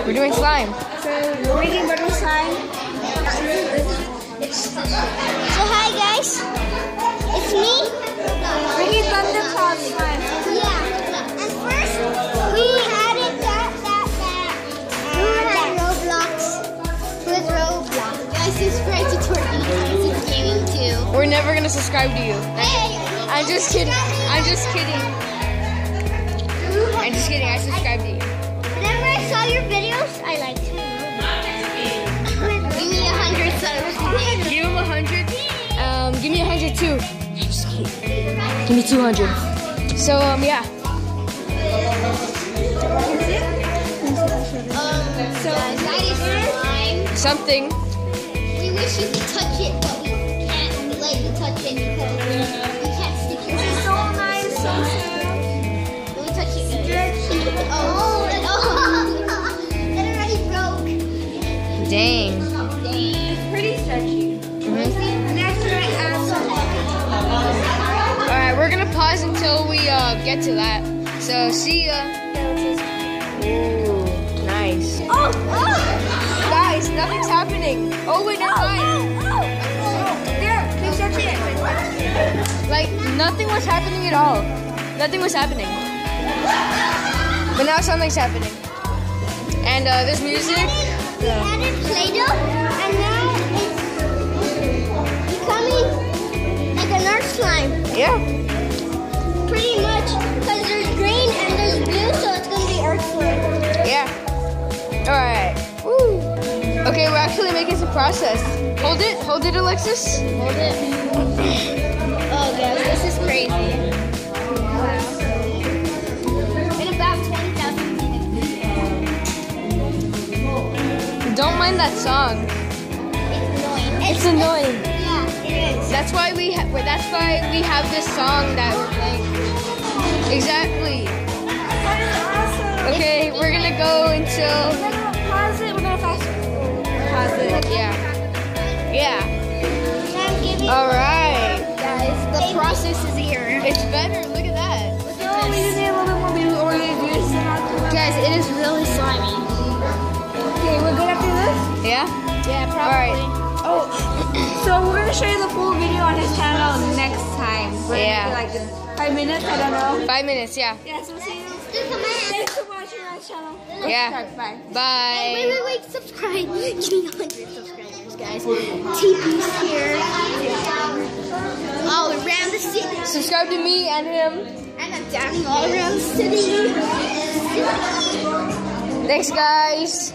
We're doing slime. So we're making butter slime. So hi guys, it's me. Making thundercloud slime. Yeah. And first we added that Roblox with Roblox. Guys, subscribe to Tortilla Gaming too. We're never gonna subscribe to you. Hey, I'm just kidding. I'm just kidding. I'm just kidding. I subscribe to you. Whenever I saw your videos, I liked it. Give me 100 subs. Give him 100. Give me 100 too. Give me 200. So yeah. So that is slime. Something. We wish you could touch it, but we can't let you touch it because we can't stick your hand. So nice. Let me touch it. Oh, that already broke. Dang. It's pretty stretchy. Next, we're gonna add some. All right, we're gonna pause until we get to that. So see ya. Ooh, nice. Oh! Guys, nothing's happening. Oh wait, never mind. There, keep touching it. Like nothing was happening at all. Nothing was happening. But now something's happening. And there's music. We added Play-Doh, and now it's becoming like an art slime. Yeah. Pretty much, because there's green and there's blue, so it's going to be art slime. Yeah. All right. Woo. Okay, we're actually making some process. Hold it, Alexis. Hold it. Oh, guys, this is crazy. Wow. In about 20,000 minutes. Don't mind that song. It's annoying. It's annoying. Yeah, it is. That's why we have this song that we're playing. Exactly. Okay, we're gonna go until. We're going to pause it. We're going to fast forward. Pause it. Yeah. Yeah. I'm giving All right. guys, the process is here. It's better. Look at that. Look at this. We just need a little bit more. Guys, it is really slimy. Okay, we're good after this? Yeah. Yeah, All right. Oh, so we're gonna show you the full video on his channel next time. Yeah. Like 5 minutes, I don't know. 5 minutes. Yeah. Yeah, so see you. Thanks for watching our channel. Yeah. Bye. Bye. Wait, subscribe. Give me 100 subscribers, guys. TP's here. All around the city. Subscribe to me and him. And I'm down all around the city. Thanks, guys.